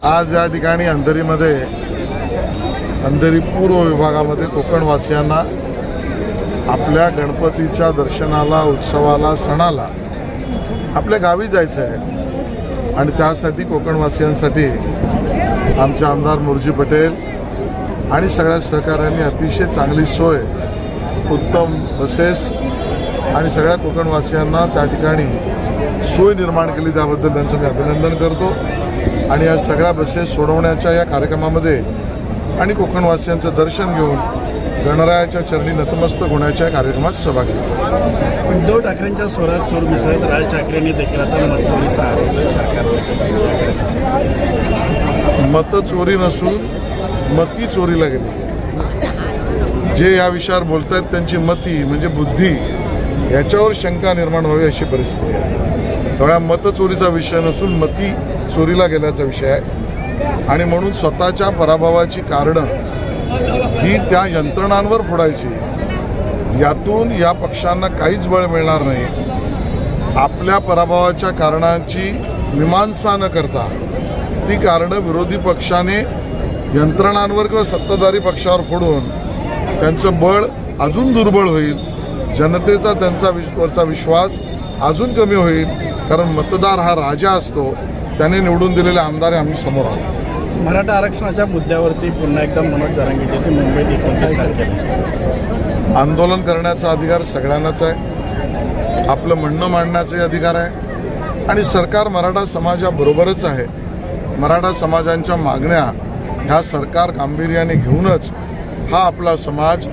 आज या ठिकाणी अंधेरीमध्ये अंधेरी पूर्व विभागामध्ये कोकणवासियांना आपल्या गणपतीच्या दर्शनाला, उत्सवाला, सणाला आपल्या गावी जायचं आहे आणि त्यासाठी कोकणवासियांसाठी आमचे आमदार मुरजी पटेल आणि सगळ्या सहकाऱ्यांनी अतिशय चांगली सोय, उत्तम बसेस आणि सगळ्या कोकणवासियांना त्या ठिकाणी सोय निर्माण केली, त्याबद्दल त्यांचं मी अभिनंदन करतो. आणि या सगळ्या बसेस सोडवण्याच्या या कार्यक्रमामध्ये आणि कोकणवासियांचं दर्शन घेऊन गणरायाच्या चरणी नतमस्तक होण्याच्या कार्यक्रमात सहभागी होतो. उद्धव ठाकरेंच्या स्वरात सूर मिसळत राज ठाकरेंनी देखील आता मतचोरीचा आरोप सरकारवर. मतचोरी नसून मती चोरीला गेली. जे या विषयावर बोलत आहेत त्यांची मती म्हणजे बुद्धी याच्यावर शंका निर्माण व्हावी अशी परिस्थिती आहे. त्यामुळे मतचोरीचा विषय नसून मती चोरीला गेल्याचा विषय आहे आणि म्हणून स्वतःच्या पराभवाची कारणं ही त्या यंत्रणांवर फोडायची. यातून या पक्षांना काहीच बळ मिळणार नाही. आपल्या पराभवाच्या कारणांची मीमांसा न करता ती कारणं विरोधी पक्षाने यंत्रणांवर किंवा सत्ताधारी पक्षावर फोडून त्यांचं बळ अजून दुर्बळ होईल. जनतेचा त्यांचा विश्वास अजून कमी होईल. कारण मतदार हा राजा असतो. त्याने निवडून दिलेले आमदार आम्ही समोर आहोत. मराठा आरक्षणाच्या मुद्द्यावरती पुन्हा एकदा मनोज जरांगे ते मुंबईत 29 तारखेला आंदोलन करण्याचा अधिकार सगळ्यांनाच आहे. आपलं म्हणणं मांडण्याचाही अधिकार आहे आणि सरकार मराठा समाजाबरोबरच आहे. मराठा समाजांच्या मागण्या ह्या सरकार गांभीर्याने घेऊनच हा आपला समाज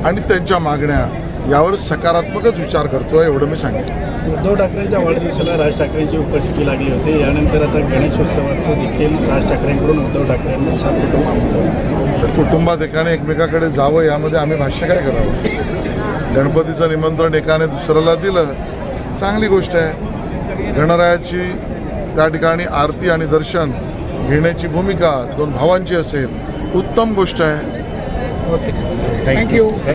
आणि त्यांच्या मागण्या यावर सकारात्मकच विचार करतोय, एवढं मी सांगेन. उद्धव ठाकरेंच्या वाढदिवसाला राज ठाकरेंची उपस्थिती लागली होती. यानंतर आता गणेशोत्सवाचं देखील राज ठाकरेंकडून उद्धव ठाकरेंना कुटुंब कुटुंबात एकाने एकमेकाकडे जावं यामध्ये आम्ही भाष्य काय करावं. गणपतीचं निमंत्रण एकाने दुसऱ्याला दिलं, चांगली गोष्ट आहे. गणरायाची त्या ठिकाणी आरती आणि दर्शन घेण्याची भूमिका दोन भावांची असेल, उत्तम गोष्ट आहे. थँक्यू.